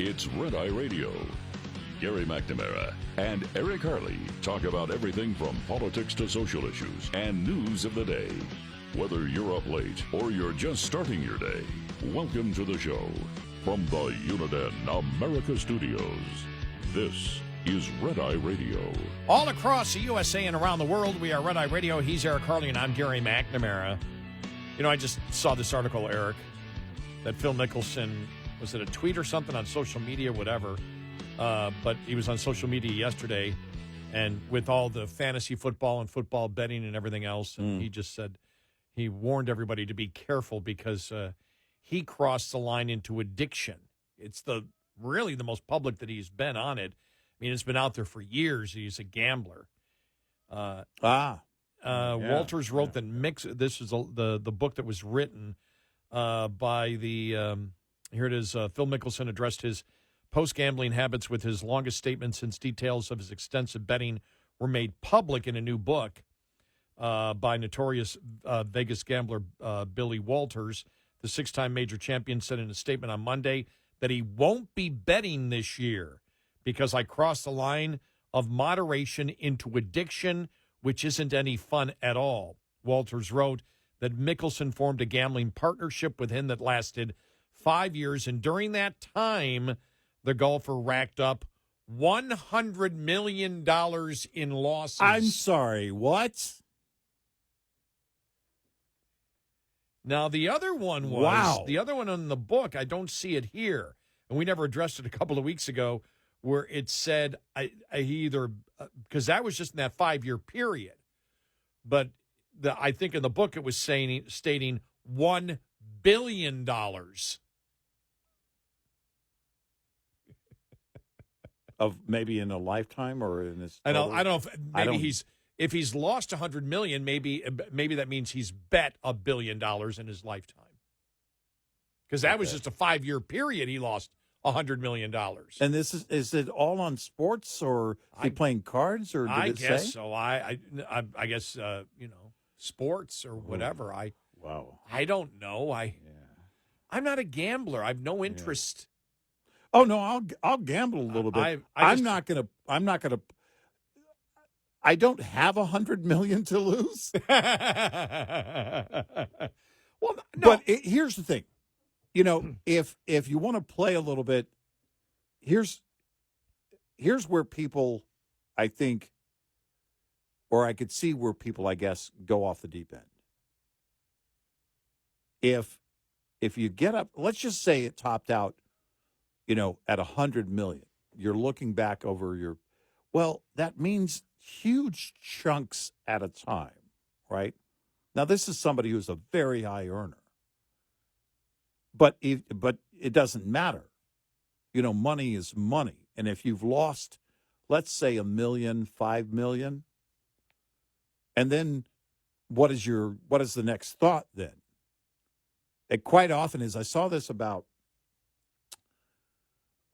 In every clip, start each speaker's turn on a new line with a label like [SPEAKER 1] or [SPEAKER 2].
[SPEAKER 1] It's Red Eye Radio. Gary McNamara and Eric Harley talk about everything from politics to social issues and news of the day. Whether you're up late or you're just starting your day, welcome to the show. From the Uniden America Studios, this is Red Eye Radio.
[SPEAKER 2] All across the USA and around the world, we are Red Eye Radio. He's Eric Harley, and I'm Gary McNamara. You know, I just saw this article, Eric, that Phil Mickelson, was it a tweet or something on social media, whatever, but he was on social media yesterday, and with all the fantasy football and football betting and everything else, and he just said, he warned everybody to be careful because he crossed the line into addiction. It's really the most public that he's been on it. I mean, it's been out there for years. He's a gambler. Walters wrote that this is the book that was written by the, here it is, Phil Mickelson addressed his post-gambling habits with his longest statement since details of his extensive betting were made public in a new book by notorious Vegas gambler Billy Walters. The six-time major champion said in a statement on Monday that he won't be betting this year because I crossed the line of moderation into addiction, which isn't any fun at all. Walters wrote that Mickelson formed a gambling partnership with him that lasted 5 years, and during that time, the golfer racked up $100 million in losses.
[SPEAKER 3] I'm sorry, what?
[SPEAKER 2] Now, the other one was, the other one in the book, I don't see it here, and we never addressed it a couple of weeks ago, where it said, because that was just in that 5-year period, but I think in the book it was stating $1 billion.
[SPEAKER 3] Of maybe in a lifetime or in his
[SPEAKER 2] total? I don't know. If he's lost $100 million, maybe that means he's bet $1 billion in his lifetime. Because that was just a 5-year period. He lost $100 million.
[SPEAKER 3] And this is it all on sports, or is he playing cards, or did
[SPEAKER 2] I
[SPEAKER 3] it
[SPEAKER 2] guess
[SPEAKER 3] say?
[SPEAKER 2] so. I guess sports or whatever. I don't know. I'm not a gambler. I have no interest.
[SPEAKER 3] Oh no, I'll gamble a little bit. I'm not gonna. I don't have $100 million to lose.
[SPEAKER 2] Well, no.
[SPEAKER 3] But here's the thing. You know, if you want to play a little bit, here's where people, I think, or I could see where people, I guess, go off the deep end. If you get up, let's just say it topped out, at $100 million. You're looking back over that means huge chunks at a time, right? Now, this is somebody who's a very high earner. But it doesn't matter. Money is money. And if you've lost, let's say $1 million, $5 million, and then what is the next thought then? It quite often is. I saw this about,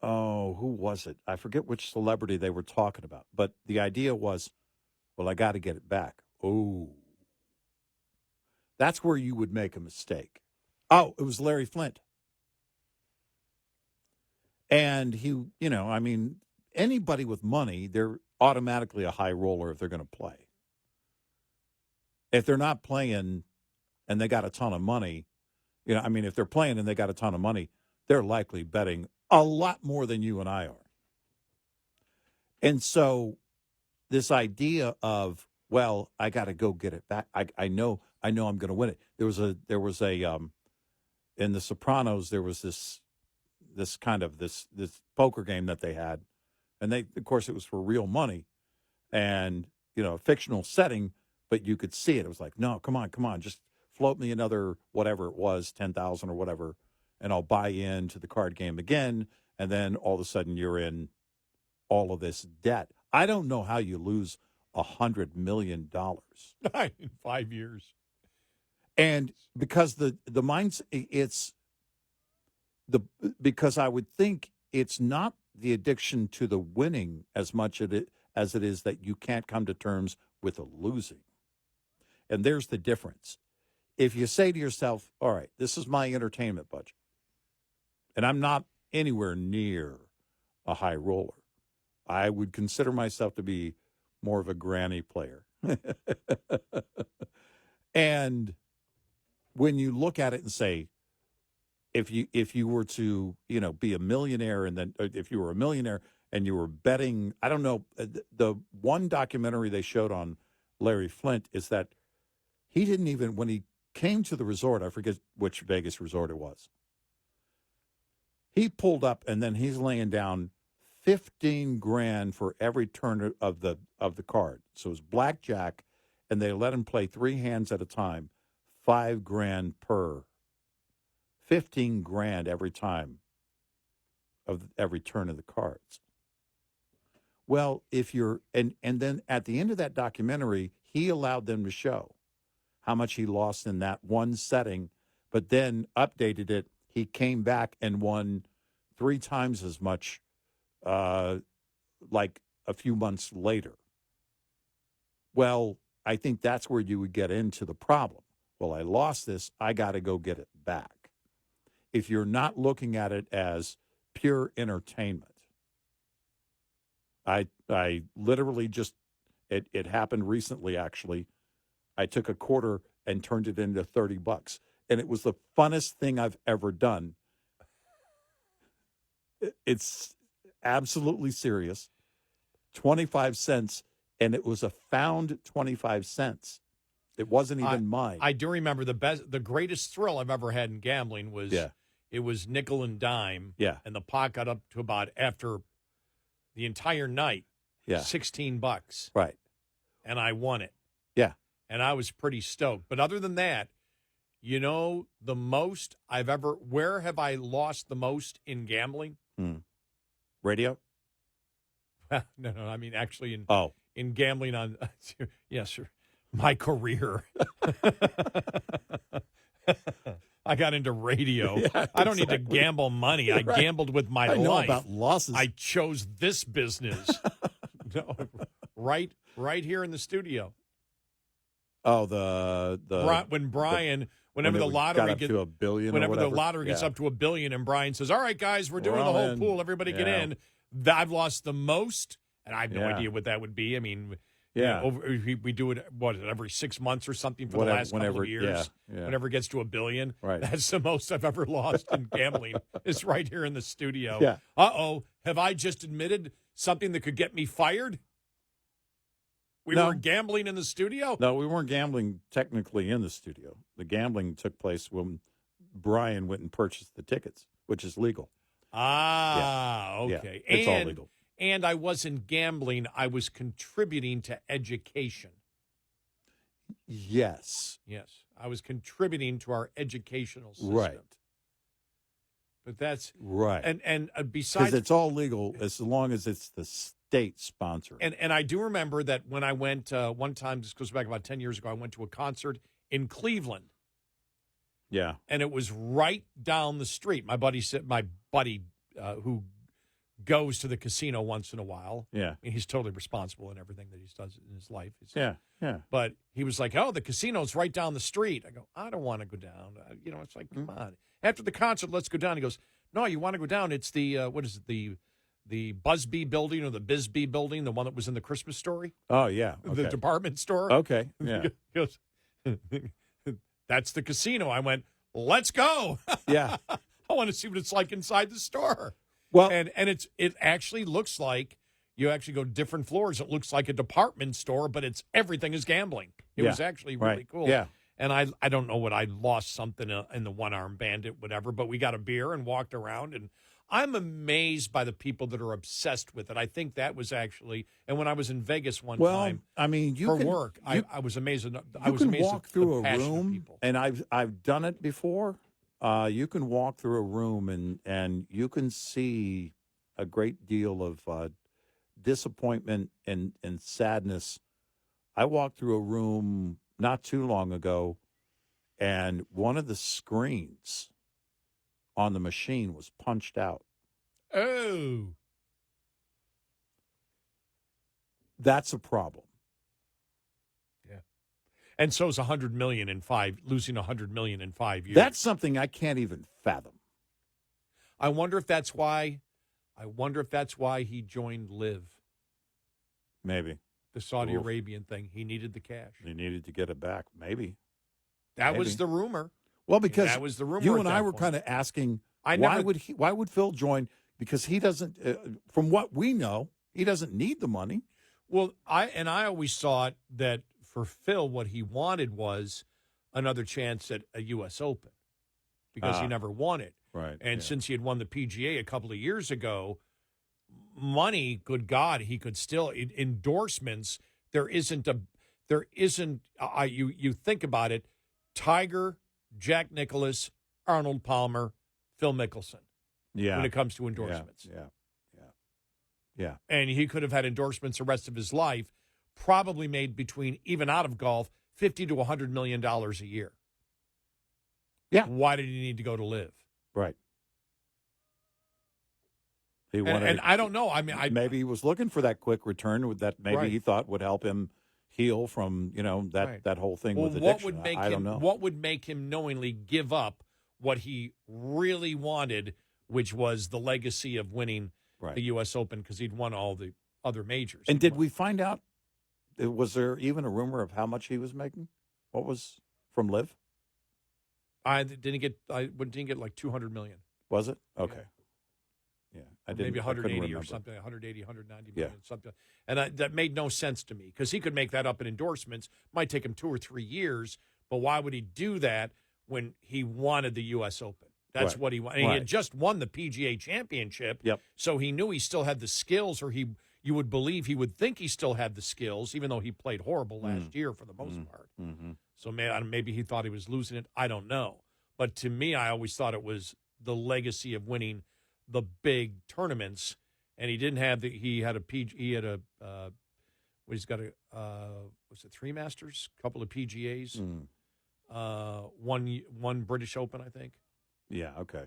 [SPEAKER 3] who was it? I forget which celebrity they were talking about. But the idea was, well, I got to get it back. Oh, that's where you would make a mistake. Oh, it was Larry Flint. And he, anybody with money, they're automatically a high roller if they're going to play. If they're not playing and they got a ton of money, if they're playing and they got a ton of money, they're likely betting a lot more than you and I are. And so this idea of, well, I got to go get it back. I know I'm going to win it. There was a in The Sopranos, there was this poker game that they had, and of course, it was for real money, and a fictional setting, but you could see it. It was like, no, come on, just float me another whatever it was, 10,000 or whatever, and I'll buy into the card game again, and then all of a sudden you're in all of this debt. I don't know how you lose $100 million
[SPEAKER 2] in 5 years.
[SPEAKER 3] And because the mind's because I would think it's not the addiction to the winning as much as it is that you can't come to terms with the losing. And there's the difference. If you say to yourself, all right, this is my entertainment budget, and I'm not anywhere near a high roller. I would consider myself to be more of a granny player. And when you look at it and say, if you were to, be a millionaire, and then if you were a millionaire and you were betting, I don't know, the one documentary they showed on Larry Flint is that he didn't even, when he came to the resort, I forget which Vegas resort it was, he pulled up and then he's laying down 15 grand for every turn of the card. So it was blackjack, and they let him play 3 hands at a time, 5 grand per. 15 grand every time of every turn of the cards. Well, if you're, and then at the end of that documentary, he allowed them to show how much he lost in that one setting, but then updated it. He came back and won 3 times as much, like a few months later. Well, I think that's where you would get into the problem. Well, I lost this. I got to go get it back. If you're not looking at it as pure entertainment. I literally just, it happened recently, actually. I took a quarter and turned it into $30. And it was the funnest thing I've ever done. It's absolutely serious. 25 cents, and it was a found 25 cents. It wasn't even mine.
[SPEAKER 2] I do remember the greatest thrill I've ever had in gambling was it was nickel and dime.
[SPEAKER 3] Yeah.
[SPEAKER 2] And the pot got up to about, after the entire night, $16.
[SPEAKER 3] Right.
[SPEAKER 2] And I won it.
[SPEAKER 3] Yeah.
[SPEAKER 2] And I was pretty stoked. But other than that, the most I've ever, where have I lost the most in gambling?
[SPEAKER 3] Radio?
[SPEAKER 2] No, I mean actually in gambling on, yes, sir. My career. I got into radio.
[SPEAKER 3] Yeah,
[SPEAKER 2] I don't need to gamble money. I gambled with my life.
[SPEAKER 3] I know about losses.
[SPEAKER 2] I chose this business. No, right here in the studio.
[SPEAKER 3] Oh, the
[SPEAKER 2] when Brian, whenever the lottery gets
[SPEAKER 3] to $1 billion,
[SPEAKER 2] whenever the lottery gets up to $1 billion, and Brian says, "All right, guys, we're doing the whole pool. Everybody get in." I've lost the most, and I have no idea what that would be. I mean, we do it every 6 months or something for the last couple of years. Whenever it gets to $1 billion, that's the most I've ever lost in gambling. Is right here in the studio.
[SPEAKER 3] Yeah.
[SPEAKER 2] Have I just admitted something that could get me fired? We were gambling in the studio?
[SPEAKER 3] No, we weren't gambling technically in the studio. The gambling took place when Brian went and purchased the tickets, which is legal.
[SPEAKER 2] Okay.
[SPEAKER 3] Yeah, it's all legal.
[SPEAKER 2] And I wasn't gambling. I was contributing to education.
[SPEAKER 3] Yes.
[SPEAKER 2] I was contributing to our educational system.
[SPEAKER 3] Right.
[SPEAKER 2] But that's
[SPEAKER 3] right.
[SPEAKER 2] And besides,
[SPEAKER 3] because it's all legal as long as it's the state sponsor.
[SPEAKER 2] And I do remember that when I went one time, this goes back about 10 years ago, I went to a concert in Cleveland.
[SPEAKER 3] Yeah.
[SPEAKER 2] And it was right down the street. My buddy who goes to the casino once in a while. Yeah. I mean, he's totally responsible in everything that he does in his life.
[SPEAKER 3] Yeah.
[SPEAKER 2] But he was like, "Oh, the casino's right down the street." I go, "I don't want to go down." It's like, come on. After the concert, let's go down. He goes, "No, you want to go down. It's the, what is it, the Busby building or the Bisbee building, the one that was in the Christmas Story?"
[SPEAKER 3] Oh, yeah. Okay.
[SPEAKER 2] The department store.
[SPEAKER 3] Okay, yeah.
[SPEAKER 2] He goes, "That's the casino." I went, "Let's go."
[SPEAKER 3] Yeah.
[SPEAKER 2] I want to see what it's like inside the store.
[SPEAKER 3] Well,
[SPEAKER 2] and it actually looks like you actually go different floors. It looks like a department store, but everything is gambling. It was actually really cool.
[SPEAKER 3] Yeah.
[SPEAKER 2] And I don't know what I lost something in the One-Armed Bandit, whatever, but we got a beer and walked around, and I'm amazed by the people that are obsessed with it. I think that was actually, and when I was in Vegas one time,
[SPEAKER 3] I mean,
[SPEAKER 2] work, I was amazed. I was
[SPEAKER 3] can
[SPEAKER 2] amazed
[SPEAKER 3] walk
[SPEAKER 2] at
[SPEAKER 3] through
[SPEAKER 2] the
[SPEAKER 3] a
[SPEAKER 2] passion of
[SPEAKER 3] room,
[SPEAKER 2] people.
[SPEAKER 3] and I've done it before. You can walk through a room and you can see a great deal of disappointment and sadness. I walked through a room not too long ago, and one of the screens on the machine was punched out.
[SPEAKER 2] Oh.
[SPEAKER 3] That's a problem.
[SPEAKER 2] Yeah. And so is losing $100 million in 5 years.
[SPEAKER 3] That's something I can't even fathom.
[SPEAKER 2] I wonder if that's why. I wonder if that's why he joined Live,
[SPEAKER 3] Maybe.
[SPEAKER 2] the Saudi
[SPEAKER 3] Oof.
[SPEAKER 2] Arabian thing. He needed the cash.
[SPEAKER 3] He needed to get it back. Maybe.
[SPEAKER 2] That
[SPEAKER 3] Maybe.
[SPEAKER 2] was the rumor.
[SPEAKER 3] Well, because
[SPEAKER 2] that was the rumor.
[SPEAKER 3] you
[SPEAKER 2] at
[SPEAKER 3] and
[SPEAKER 2] that
[SPEAKER 3] I were
[SPEAKER 2] point.
[SPEAKER 3] kind of asking,
[SPEAKER 2] I
[SPEAKER 3] why
[SPEAKER 2] never-
[SPEAKER 3] why would Phil join? Because he doesn't, from what we know, he doesn't need the money.
[SPEAKER 2] Well, I always thought that for Phil, what he wanted was another chance at a U.S. Open because he never won it.
[SPEAKER 3] Right.
[SPEAKER 2] And since he had won the PGA a couple of years ago, money, good God, he could still endorsements. You think about it, Tiger, Jack Nicklaus, Arnold Palmer, Phil Mickelson.
[SPEAKER 3] Yeah.
[SPEAKER 2] When it comes to endorsements.
[SPEAKER 3] Yeah.
[SPEAKER 2] And he could have had endorsements the rest of his life, probably made between, even out of golf, $50 to $100 million a year.
[SPEAKER 3] Yeah.
[SPEAKER 2] Why did he need to go to Live?
[SPEAKER 3] Right. He
[SPEAKER 2] And I don't know. I mean,
[SPEAKER 3] maybe he was looking for that quick return that maybe
[SPEAKER 2] Right.
[SPEAKER 3] he thought would help him heal from, that
[SPEAKER 2] Right.
[SPEAKER 3] that whole thing
[SPEAKER 2] well,
[SPEAKER 3] with
[SPEAKER 2] what
[SPEAKER 3] addiction.
[SPEAKER 2] would make
[SPEAKER 3] I
[SPEAKER 2] him?
[SPEAKER 3] don't know.
[SPEAKER 2] What would make him knowingly give up what he really wanted, which was the legacy of winning
[SPEAKER 3] Right.
[SPEAKER 2] the U.S. Open because he'd won all the other majors.
[SPEAKER 3] And did we find out, was there even a rumor of how much he was making? What was from Live?
[SPEAKER 2] I didn't get like $200 million.
[SPEAKER 3] Was it? Okay. Yeah. I
[SPEAKER 2] Or
[SPEAKER 3] didn't,
[SPEAKER 2] maybe
[SPEAKER 3] I couldn't
[SPEAKER 2] 180 or
[SPEAKER 3] remember.
[SPEAKER 2] something, 180, 190
[SPEAKER 3] Yeah.
[SPEAKER 2] million, something. And that made no sense to me because he could make that up in endorsements. Might take him 2 or 3 years, but why would he do that when he wanted the U.S. Open? That's
[SPEAKER 3] Right.
[SPEAKER 2] what he wanted. And he
[SPEAKER 3] Right.
[SPEAKER 2] had just won the PGA Championship,
[SPEAKER 3] Yep.
[SPEAKER 2] so he knew he still had the skills, or you would believe he would think he still had the skills, even though he played horrible last year for the most part.
[SPEAKER 3] Mm-hmm.
[SPEAKER 2] So maybe he thought he was losing it. I don't know. But to me, I always thought it was the legacy of winning the big tournaments, and he didn't have he had a he's got a was it 3 Masters, couple of PGAs, one British Open, I think.
[SPEAKER 3] Yeah. Okay.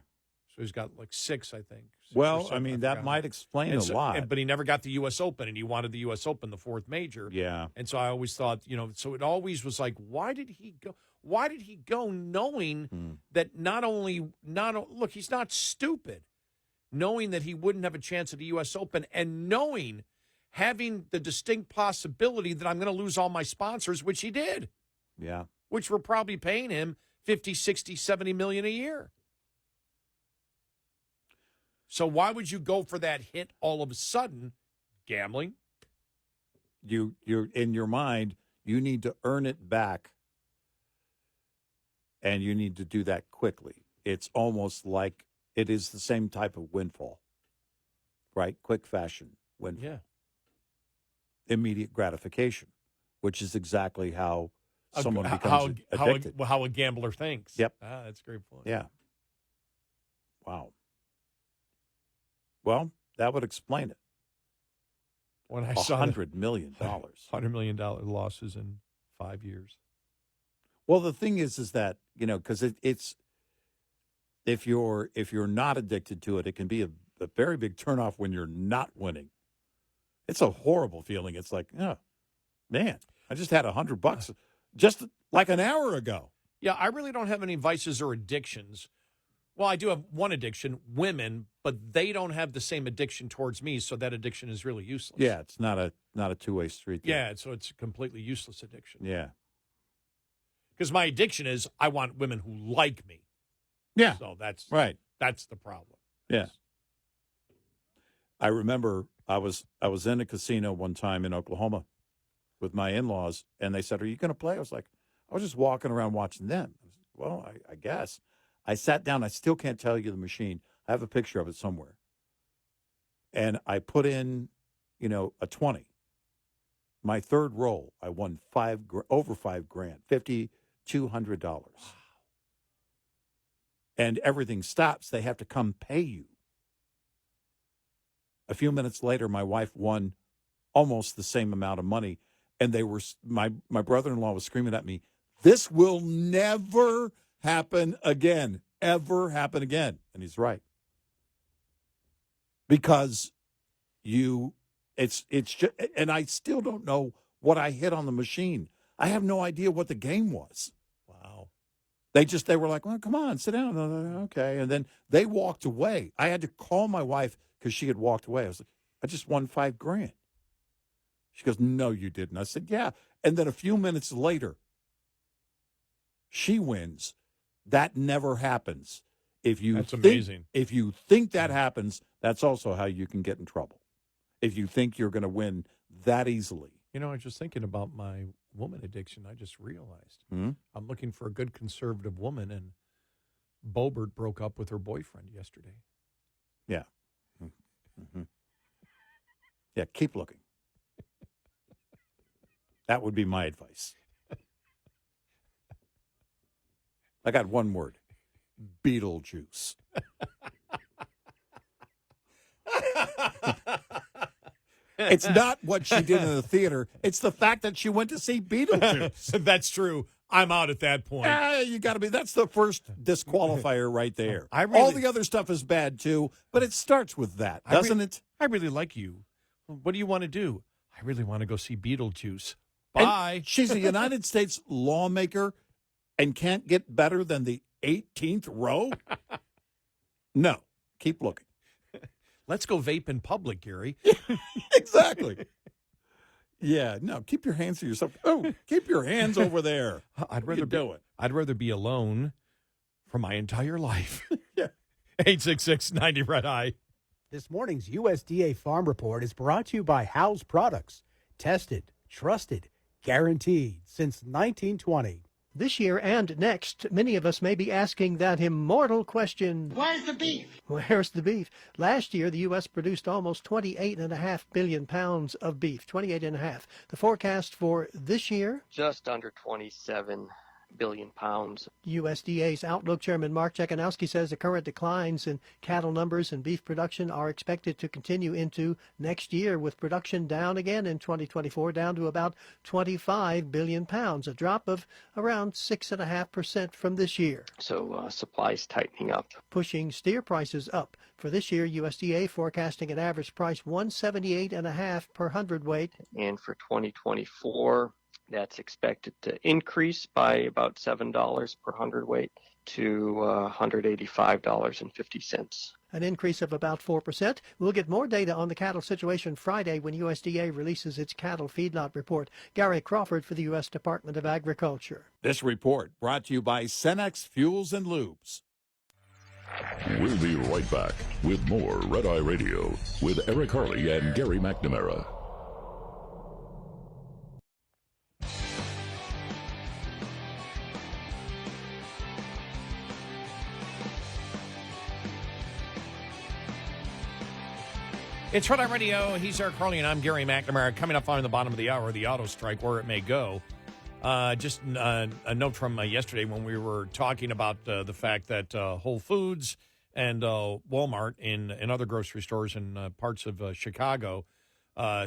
[SPEAKER 2] So he's got like 6, I think. 6 or
[SPEAKER 3] Well, I
[SPEAKER 2] 7,
[SPEAKER 3] mean, that
[SPEAKER 2] forgot.
[SPEAKER 3] might explain
[SPEAKER 2] And
[SPEAKER 3] a lot.
[SPEAKER 2] but he never got the U.S. Open, and he wanted the U.S. Open, the 4th major.
[SPEAKER 3] Yeah.
[SPEAKER 2] And so I always thought, so it always was like, why did he go? Why did he go knowing that look, he's not stupid, knowing that he wouldn't have a chance at the U.S. Open and having the distinct possibility that I'm going to lose all my sponsors, which he did,
[SPEAKER 3] Yeah.
[SPEAKER 2] which were probably paying him 50, 60, 70 million a year. So why would you go for that hit all of a sudden? Gambling.
[SPEAKER 3] You're in your mind, you need to earn it back, and you need to do that quickly. It's almost like it is the same type of windfall, right? Quick fashion windfall.
[SPEAKER 2] Yeah.
[SPEAKER 3] Immediate gratification, which is exactly how someone becomes addicted.
[SPEAKER 2] How a gambler thinks.
[SPEAKER 3] Yep.
[SPEAKER 2] That's a great point.
[SPEAKER 3] Yeah. Wow. Well, that would explain it.
[SPEAKER 2] When I saw
[SPEAKER 3] $100 million.
[SPEAKER 2] $100 million losses in 5 years.
[SPEAKER 3] Well, the thing is that, because it's if you're not addicted to it, it can be a very big turnoff when you're not winning. It's a horrible feeling. It's like, oh, man, I just had $100 just like an hour ago.
[SPEAKER 2] Yeah, I really don't have any vices or addictions. Well, I do have one addiction, women, but they don't have the same addiction towards me, so that addiction is really useless.
[SPEAKER 3] Yeah, it's not a two-way street there.
[SPEAKER 2] Yeah, so it's a completely useless addiction.
[SPEAKER 3] Yeah.
[SPEAKER 2] Because my addiction is I want women who like me.
[SPEAKER 3] Yeah.
[SPEAKER 2] So that's the problem.
[SPEAKER 3] Yeah. I remember I was in a casino one time in Oklahoma with my in-laws, and they said, "Are you going to play?" I was like, I was just walking around watching them. I was, well, I guess. I sat down. I still can't tell you the machine. I have a picture of it somewhere. And I put in, a 20. My third roll, I won over $5,000, $5,200. Wow. And everything stops. They have to come pay you. A few minutes later, my wife won almost the same amount of money. And they were my brother-in-law was screaming at me, "This will never happen again, ever happen again." And he's right. Because it's just, and I still don't know what I hit on the machine. I have no idea what the game was.
[SPEAKER 2] Wow.
[SPEAKER 3] They were like, well, come on, sit down. Okay. And then they walked away. I had to call my wife because she had walked away. I was like, I just won $5,000. She goes, no, you didn't. I said, yeah. And then a few minutes later, she wins. That never happens.
[SPEAKER 2] That's amazing.
[SPEAKER 3] If you think that happens, that's also how you can get in trouble. If you think you're going to win that easily.
[SPEAKER 2] You know, I was just thinking about my woman addiction. I just realized
[SPEAKER 3] Hmm?
[SPEAKER 2] I'm looking for a good conservative woman, and Bobert broke up with her boyfriend yesterday.
[SPEAKER 3] Yeah. Mm-hmm. Yeah, keep looking. That would be my advice. I got one word. Beetlejuice. It's not what she did in the theater. It's the fact that she went to see Beetlejuice.
[SPEAKER 2] That's true. I'm out at that point.
[SPEAKER 3] You got to be. That's the first disqualifier right there.
[SPEAKER 2] All
[SPEAKER 3] the other stuff is bad too, but it starts with that, doesn't it?
[SPEAKER 2] I really like you. What do you want to do? I really want to go see Beetlejuice. Bye.
[SPEAKER 3] And she's a United States lawmaker and can't get better than the 18th row? No. Keep looking.
[SPEAKER 2] Let's go vape in public, Gary.
[SPEAKER 3] Exactly. Yeah, no, keep your hands to yourself. Oh, keep your hands over there.
[SPEAKER 2] I'd rather be alone for my entire life.
[SPEAKER 3] Yeah.
[SPEAKER 2] 866-90 Red Eye.
[SPEAKER 4] This morning's USDA Farm Report is brought to you by House Products. Tested, trusted, guaranteed since 1920.
[SPEAKER 5] This year and next, many of us may be asking that immortal question,
[SPEAKER 6] Where's the beef?
[SPEAKER 5] where's the beef? Last year, the U.S. produced almost 28.5 billion pounds of beef, 28.5. The forecast for this year?
[SPEAKER 7] Just under 27 billion pounds.
[SPEAKER 5] USDA's Outlook Chairman Mark Jekanowski says the current declines in cattle numbers and beef production are expected to continue into next year, with production down again in 2024, down to about 25 billion pounds, a drop of around 6.5% from this year.
[SPEAKER 7] So supplies tightening up.
[SPEAKER 5] Pushing steer prices up. For this year, USDA forecasting an average price 178.5 per hundredweight.
[SPEAKER 7] And for 2024, that's expected to increase by about $7 per hundredweight to $185.50.
[SPEAKER 5] An increase of about 4%. We'll get more data on the cattle situation Friday when USDA releases its cattle feedlot report. Gary Crawford for the U.S. Department of Agriculture.
[SPEAKER 3] This report brought to you by Cenex Fuels and Lubes.
[SPEAKER 1] We'll be right back with more Red Eye Radio with Eric Harley and Gary McNamara.
[SPEAKER 2] It's Red Eye Radio. He's Eric Carly, and I'm Gary McNamara. Coming up on the bottom of the hour, the auto strike, where it may go. Just a note from yesterday when we were talking about the fact that Whole Foods and Walmart and other grocery stores in parts of Chicago,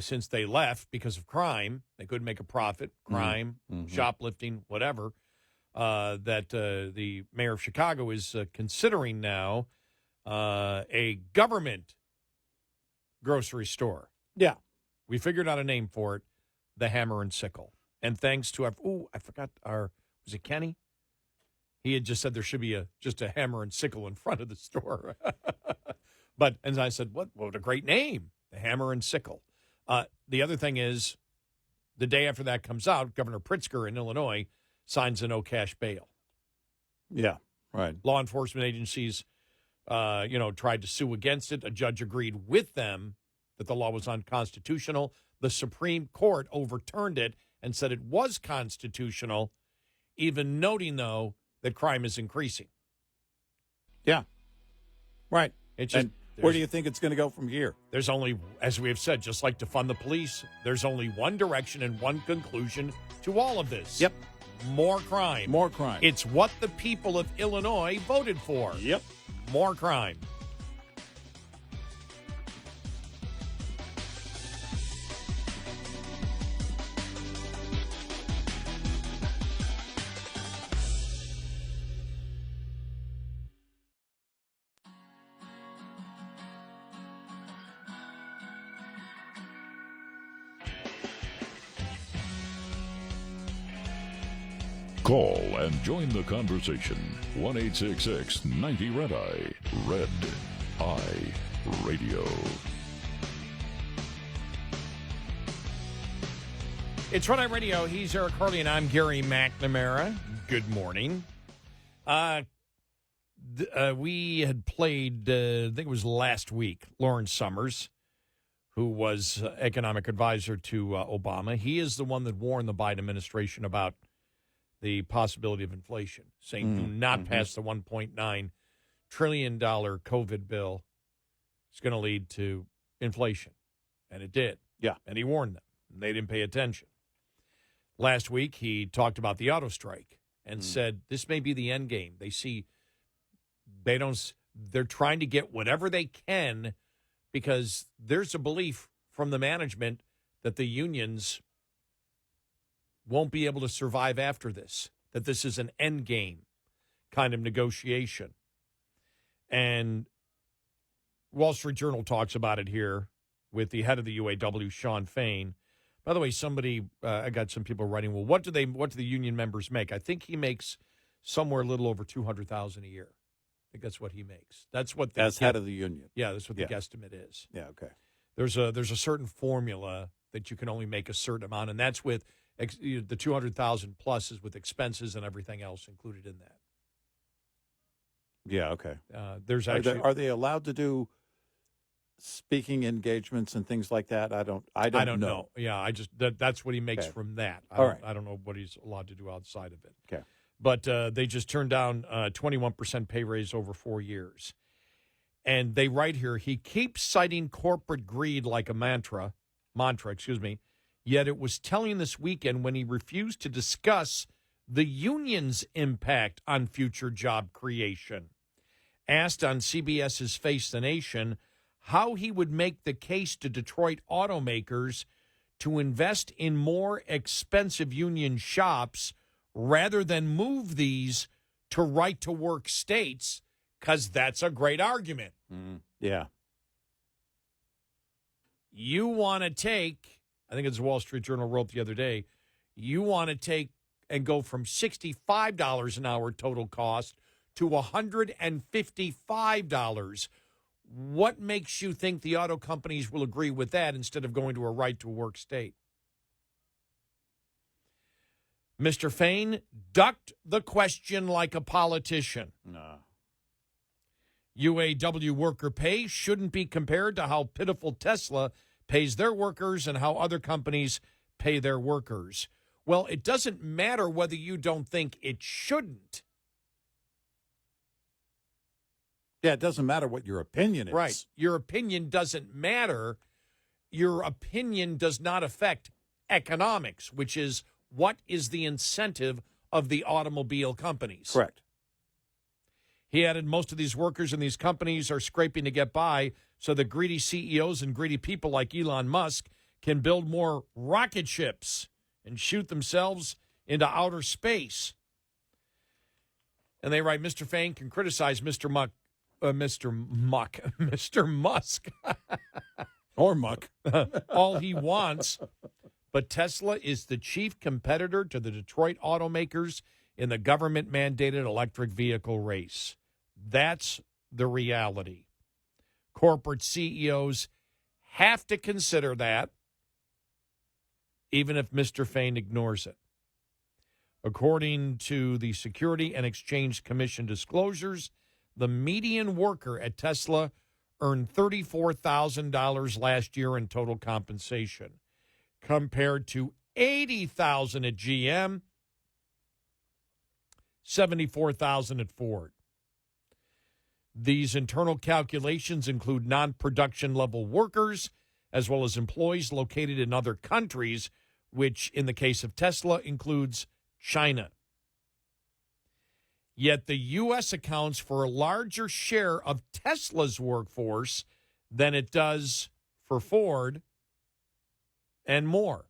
[SPEAKER 2] since they left because of crime, they couldn't make a profit, crime, shoplifting, whatever, that the mayor of Chicago is considering now a government grocery store.
[SPEAKER 3] Yeah.
[SPEAKER 2] We figured out a name for it, the Hammer and Sickle. And thanks to I forgot was it Kenny? He had just said there should be just a hammer and sickle in front of the store. But, and I said, what a great name, the Hammer and Sickle. The other thing is, the day after that comes out, Governor Pritzker in Illinois signs a no-cash bail.
[SPEAKER 3] Yeah, right.
[SPEAKER 2] Law enforcement agencies tried to sue against it. A judge agreed with them that the law was unconstitutional. The Supreme Court overturned it and said it was constitutional, even noting, though, that crime is increasing.
[SPEAKER 3] Yeah, right.
[SPEAKER 2] It's just,
[SPEAKER 3] and where do you think it's going to go from here?
[SPEAKER 2] There's only, as we have said, just like to fund the police, there's only one direction and one conclusion to all of this.
[SPEAKER 3] Yep.
[SPEAKER 2] More crime.
[SPEAKER 3] More crime.
[SPEAKER 2] It's what the people of Illinois voted for.
[SPEAKER 3] Yep.
[SPEAKER 2] More crime.
[SPEAKER 1] Call and join the conversation. 1-866-90-RED-EYE. Red Eye Radio.
[SPEAKER 2] It's Red Eye Radio. He's Eric Harley, and I'm Gary McNamara. Good morning. We had played, I think it was last week, Lawrence Summers, who was economic advisor to Obama. He is the one that warned the Biden administration about the possibility of inflation, saying do not pass the $1.9 trillion COVID bill. It's going to lead to inflation. And it did.
[SPEAKER 3] Yeah.
[SPEAKER 2] And he warned them. They didn't pay attention. Last week, he talked about the auto strike and said this may be the end game. They're trying to get whatever they can because there's a belief from the management that the unions won't be able to survive after this, that this is an end game kind of negotiation. And Wall Street Journal talks about it here with the head of the UAW, Shawn Fain. By the way, I got some people writing, well, what do the union members make? I think he makes somewhere a little over $200,000 a year. I think that's what he makes. That's what
[SPEAKER 3] as head of the union.
[SPEAKER 2] Yeah, that's what the guesstimate is.
[SPEAKER 3] Yeah, okay.
[SPEAKER 2] There's a certain formula that you can only make a certain amount, and that's with the $200,000 plus is with expenses and everything else included in that.
[SPEAKER 3] Yeah, okay.
[SPEAKER 2] There's actually
[SPEAKER 3] are they allowed to do speaking engagements and things like that? I don't know.
[SPEAKER 2] Yeah, that's what he makes from that. I don't know what he's allowed to do outside of it.
[SPEAKER 3] Okay.
[SPEAKER 2] But they just turned down 21% pay raise over 4 years. And they write here, he keeps citing corporate greed like a mantra, yet it was telling this weekend when he refused to discuss the union's impact on future job creation. Asked on CBS's Face the Nation how he would make the case to Detroit automakers to invest in more expensive union shops rather than move these to right-to-work states, because that's a great argument.
[SPEAKER 3] Yeah.
[SPEAKER 2] You want to take, I think it's the Wall Street Journal wrote the other day, you want to take and go from $65 an hour total cost to $155. What makes you think the auto companies will agree with that instead of going to a right-to-work state? Mr. Fain ducked the question like a politician.
[SPEAKER 3] No.
[SPEAKER 2] UAW worker pay shouldn't be compared to how pitiful Tesla pays their workers and how other companies pay their workers. Well, it doesn't matter whether you don't think it shouldn't.
[SPEAKER 3] Yeah, it doesn't matter what your opinion is.
[SPEAKER 2] Right. Your opinion doesn't matter. Your opinion does not affect economics, which is what is the incentive of the automobile companies.
[SPEAKER 3] Correct.
[SPEAKER 2] He added most of these workers in these companies are scraping to get by, so the greedy CEOs and greedy people like Elon Musk can build more rocket ships and shoot themselves into outer space. And they write, Mr. Fain can criticize Mr. Musk.
[SPEAKER 3] Or Muck.
[SPEAKER 2] All he wants. But Tesla is the chief competitor to the Detroit automakers in the government-mandated electric vehicle race. That's the reality. Corporate CEOs have to consider that, even if Mr. Fain ignores it. According to the Security and Exchange Commission disclosures, the median worker at Tesla earned $34,000 last year in total compensation, compared to $80,000 at GM, $74,000 at Ford. These internal calculations include non-production level workers, as well as employees located in other countries, which in the case of Tesla includes China. Yet the U.S. accounts for a larger share of Tesla's workforce than it does for Ford and more.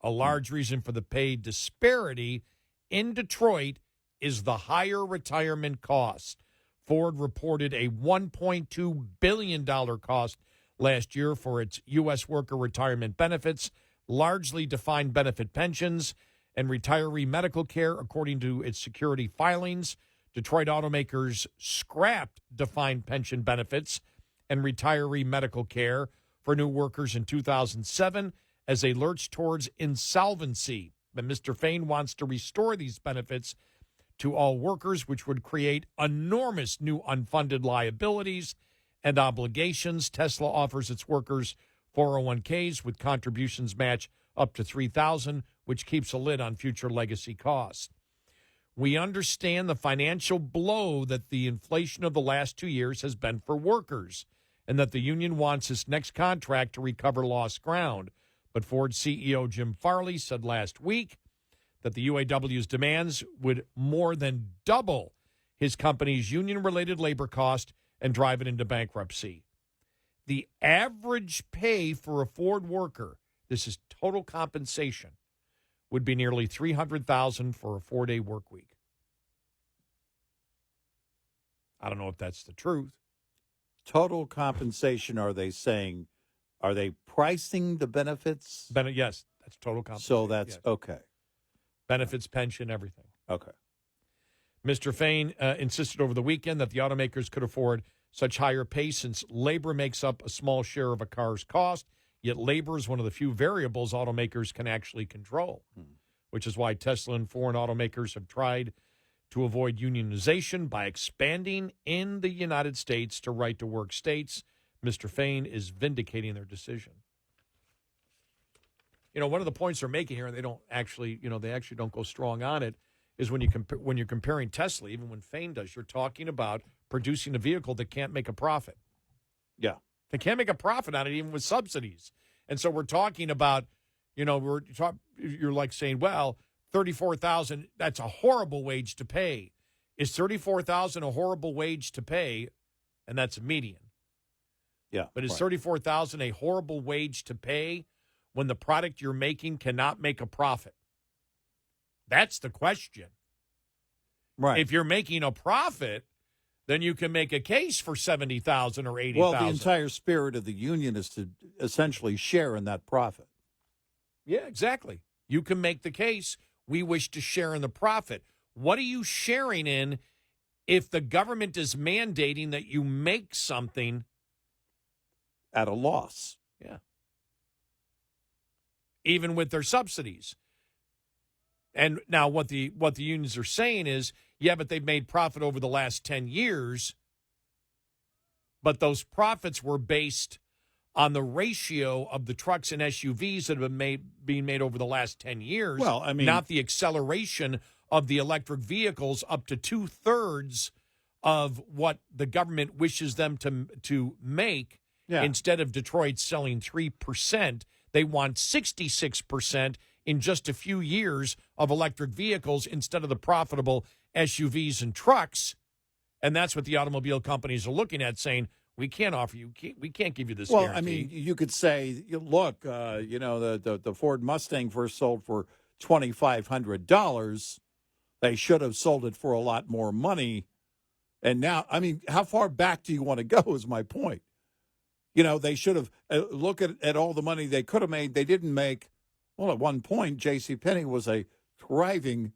[SPEAKER 2] A large reason for the pay disparity in Detroit is the higher retirement cost. Ford reported a $1.2 billion cost last year for its U.S. worker retirement benefits, largely defined benefit pensions, and retiree medical care, according to its security filings. Detroit automakers scrapped defined pension benefits and retiree medical care for new workers in 2007 as they lurched towards insolvency. But Mr. Fain wants to restore these benefits to all workers, which would create enormous new unfunded liabilities and obligations. Tesla offers its workers 401ks with contributions match up to $3,000, which keeps a lid on future legacy costs. We understand the financial blow that the inflation of the last 2 years has been for workers, and that the union wants this next contract to recover lost ground. But Ford CEO Jim Farley said last week that the UAW's demands would more than double his company's union-related labor cost and drive it into bankruptcy. The average pay for a Ford worker, this is total compensation, would be nearly $300,000 for a 4-day work week. I don't know if that's the truth.
[SPEAKER 3] Total compensation, are they saying, are they pricing the benefits?
[SPEAKER 2] Yes, that's total compensation.
[SPEAKER 3] So that's
[SPEAKER 2] yes.
[SPEAKER 3] okay.
[SPEAKER 2] Benefits, pension, everything.
[SPEAKER 3] Okay.
[SPEAKER 2] Mr. Fain insisted over the weekend that the automakers could afford such higher pay since labor makes up a small share of a car's cost, yet labor is one of the few variables automakers can actually control, which is why Tesla and foreign automakers have tried to avoid unionization by expanding in the United States to right-to-work states. Mr. Fain is vindicating their decision. You know, one of the points they're making here, and they don't actually, they actually don't go strong on it, is when you're comparing Tesla, even when Fain does, you're talking about producing a vehicle that can't make a profit.
[SPEAKER 3] Yeah.
[SPEAKER 2] They can't make a profit on it even with subsidies. And so we're talking about, you're like saying, well, $34,000, that's a horrible wage to pay. Is $34,000 a horrible wage to pay? And that's a median.
[SPEAKER 3] Yeah.
[SPEAKER 2] But is $34,000 a horrible wage to pay when the product you're making cannot make a profit? That's the question.
[SPEAKER 3] Right.
[SPEAKER 2] If you're making a profit, then you can make a case for $70,000 or $80,000.
[SPEAKER 3] Well, the entire spirit of the union is to essentially share in that profit.
[SPEAKER 2] Yeah, exactly. You can make the case, we wish to share in the profit. What are you sharing in if the government is mandating that you make something
[SPEAKER 3] at a loss?
[SPEAKER 2] Yeah. Even with their subsidies. And now what the unions are saying is, yeah, but they've made profit over the last 10 years, but those profits were based on the ratio of the trucks and SUVs that have been being made over the last 10 years.
[SPEAKER 3] Well, I mean,
[SPEAKER 2] not the acceleration of the electric vehicles up to 2/3 of what the government wishes them to make.
[SPEAKER 3] Yeah.
[SPEAKER 2] Instead of Detroit selling 3%, they want 66% in just a few years of electric vehicles instead of the profitable SUVs and trucks. And that's what the automobile companies are looking at, saying, we can't offer you, we can't give you this guarantee.
[SPEAKER 3] I mean, you could say, look, the Ford Mustang first sold for $2,500. They should have sold it for a lot more money. And now, I mean, how far back do you want to go is my point. They should have, look at all the money they could have made. They didn't make. Well, at one point, JCPenney was a thriving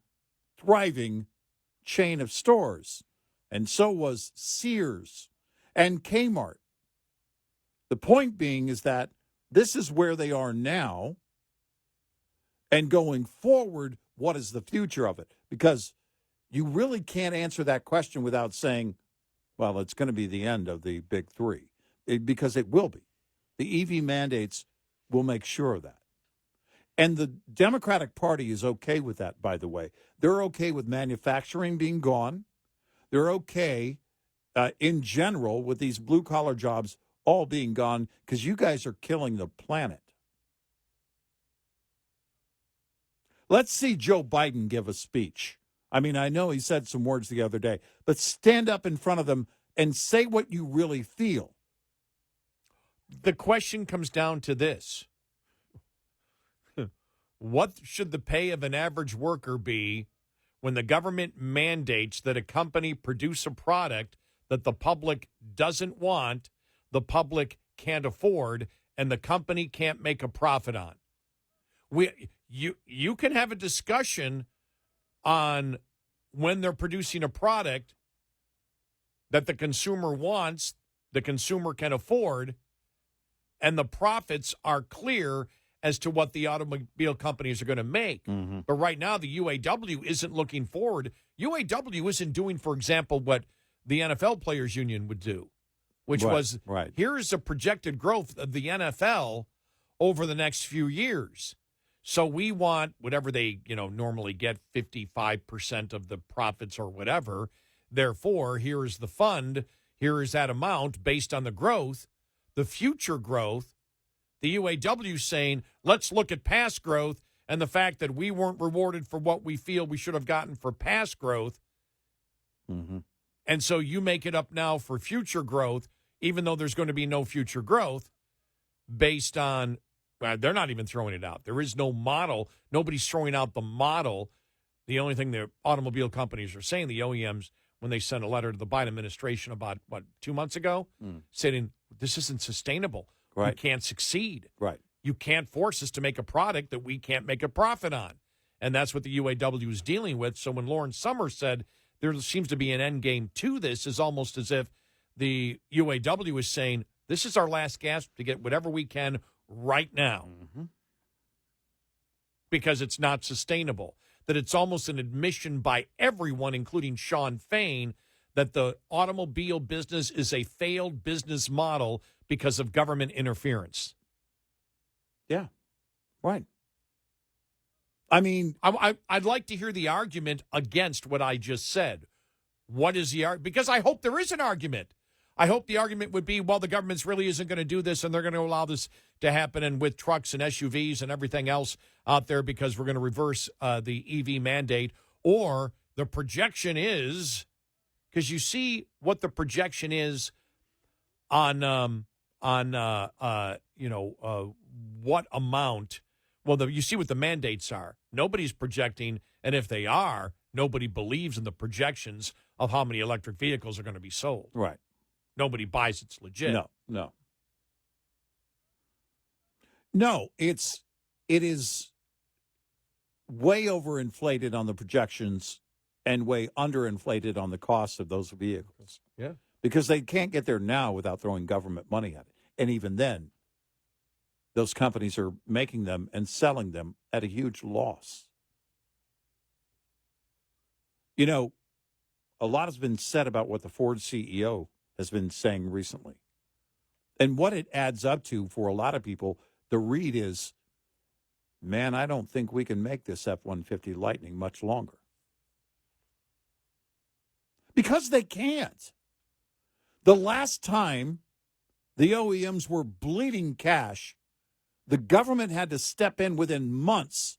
[SPEAKER 3] chain of stores. And so was Sears and Kmart. The point being is that this is where they are now. And going forward, what is the future of it? Because you really can't answer that question without saying, well, it's going to be the end of the big three. Because it will be. The EV mandates will make sure of that. And the Democratic Party is okay with that, by the way. They're okay with manufacturing being gone. They're okay, in general, with these blue-collar jobs all being gone because you guys are killing the planet. Let's see Joe Biden give a speech. I mean, I know he said some words the other day, but stand up in front of them and say what you really feel.
[SPEAKER 2] The question comes down to this. What should the pay of an average worker be when the government mandates that a company produce a product that the public doesn't want, the public can't afford, and the company can't make a profit on? You can have a discussion on when they're producing a product that the consumer wants, the consumer can afford, and the profits are clear as to what the automobile companies are going to make.
[SPEAKER 3] Mm-hmm.
[SPEAKER 2] But right now, the UAW isn't looking forward. UAW isn't doing, for example, what the NFL Players Union would do, which was here's a projected growth of the NFL over the next few years. So we want whatever they, normally get 55% of the profits or whatever. Therefore, here is the fund. Here is that amount based on the growth, the future growth. The UAW saying, let's look at past growth and the fact that we weren't rewarded for what we feel we should have gotten for past growth.
[SPEAKER 3] Mm-hmm.
[SPEAKER 2] And so you make it up now for future growth, even though there's going to be no future growth based on, well, they're not even throwing it out. There is no model. Nobody's throwing out the model. The only thing the automobile companies are saying, the OEMs, when they sent a letter to the Biden administration about, 2 months ago, saying this isn't sustainable.
[SPEAKER 3] Right.
[SPEAKER 2] We can't succeed.
[SPEAKER 3] Right.
[SPEAKER 2] You can't force us to make a product that we can't make a profit on. And that's what the UAW is dealing with. So when Lauren Summers said there seems to be an end game to this, is almost as if the UAW is saying, this is our last gasp to get whatever we can right now.
[SPEAKER 3] Mm-hmm.
[SPEAKER 2] Because it's not sustainable. That it's almost an admission by everyone, including Sean Fain, that the automobile business is a failed business model because of government interference.
[SPEAKER 3] Yeah, right. I mean,
[SPEAKER 2] I'd like to hear the argument against what I just said. What is the argument? Because I hope there is an argument. I hope the argument would be, well, the government really isn't going to do this, and they're going to allow this to happen, and with trucks and SUVs and everything else out there, because we're going to reverse the EV mandate. Or the projection is, because you see what the projection is on what amount. Well, you see what the mandates are. Nobody's projecting, and if they are, nobody believes in the projections of how many electric vehicles are going to be sold.
[SPEAKER 3] right.
[SPEAKER 2] Nobody buys it's legit.
[SPEAKER 3] No, it is way overinflated on the projections and way underinflated on the cost of those vehicles.
[SPEAKER 2] Yeah.
[SPEAKER 3] Because they can't get there now without throwing government money at it. And even then, those companies are making them and selling them at a huge loss. A lot has been said about what the Ford CEO has been saying recently. And what it adds up to for a lot of people, the read is, man, I don't think we can make this F-150 Lightning much longer. Because they can't. The last time the OEMs were bleeding cash, the government had to step in within months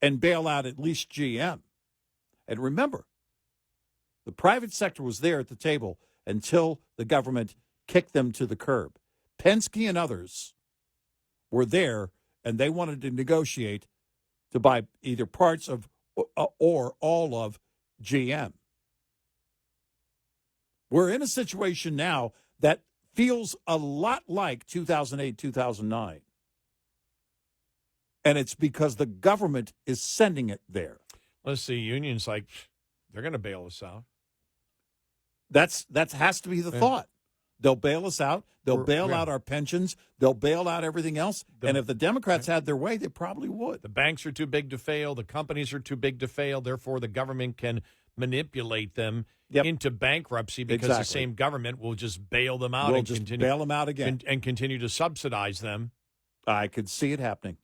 [SPEAKER 3] and bail out at least GM. And remember, the private sector was there at the table until the government kicked them to the curb. Penske and others were there, and they wanted to negotiate to buy either parts of or all of GM. We're in a situation now that feels a lot like 2008, 2009. And it's because the government is sending it there.
[SPEAKER 2] Let's see, unions like, they're going to bail us out.
[SPEAKER 3] That has to be the thought. They'll bail us out. They'll bail out our pensions. They'll bail out everything else. And if the Democrats had their way, they probably would.
[SPEAKER 2] The banks are too big to fail. The companies are too big to fail. Therefore, the government can manipulate them into bankruptcy because the same government will just bail them out and continue
[SPEAKER 3] bail them out again
[SPEAKER 2] and continue to subsidize them.
[SPEAKER 3] I could see it happening.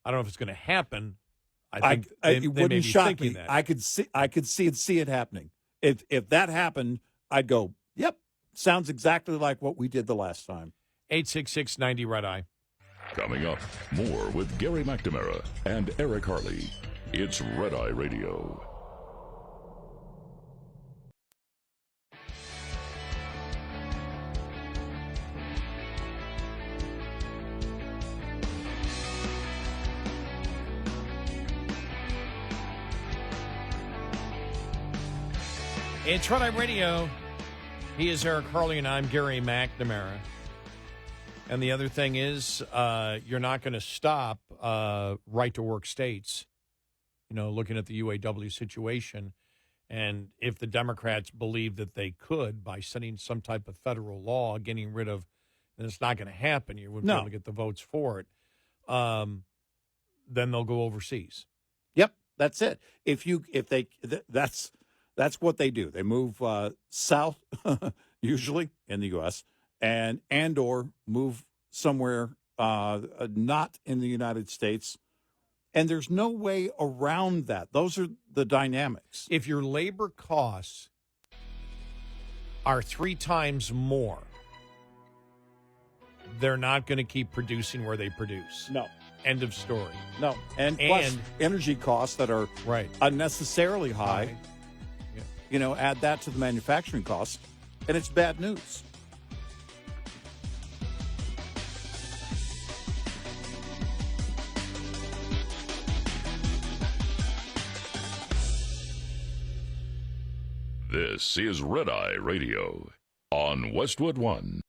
[SPEAKER 2] I don't know if it's going to happen. I think
[SPEAKER 3] it
[SPEAKER 2] they
[SPEAKER 3] wouldn't
[SPEAKER 2] may be
[SPEAKER 3] shock
[SPEAKER 2] thinking
[SPEAKER 3] me.
[SPEAKER 2] that.
[SPEAKER 3] I could see it happening. If that happened, I'd go, yep, sounds exactly like what we did the last time.
[SPEAKER 2] 866-90 Red Eye.
[SPEAKER 1] Coming up, more with Gary McNamara and Eric Harley. It's Red Eye Radio.
[SPEAKER 2] It's Red Eye Radio. He is Eric Harley, and I'm Gary McNamara. And the other thing is, you're not going to stop right-to-work states, looking at the UAW situation. And if the Democrats believe that they could, by setting some type of federal law, getting rid of, and it's not going to happen, you wouldn't be able to get the votes for it, then they'll go overseas.
[SPEAKER 3] Yep, that's it. That's what they do. They move south, usually in the U.S., and or move somewhere not in the United States. And there's no way around that. Those are the dynamics.
[SPEAKER 2] If your labor costs are 3 times more, they're not going to keep producing where they produce.
[SPEAKER 3] No.
[SPEAKER 2] End of story.
[SPEAKER 3] No. And plus energy costs that are unnecessarily high. Yeah. Add that to the manufacturing costs, and it's bad news.
[SPEAKER 1] This is Red Eye Radio on Westwood One.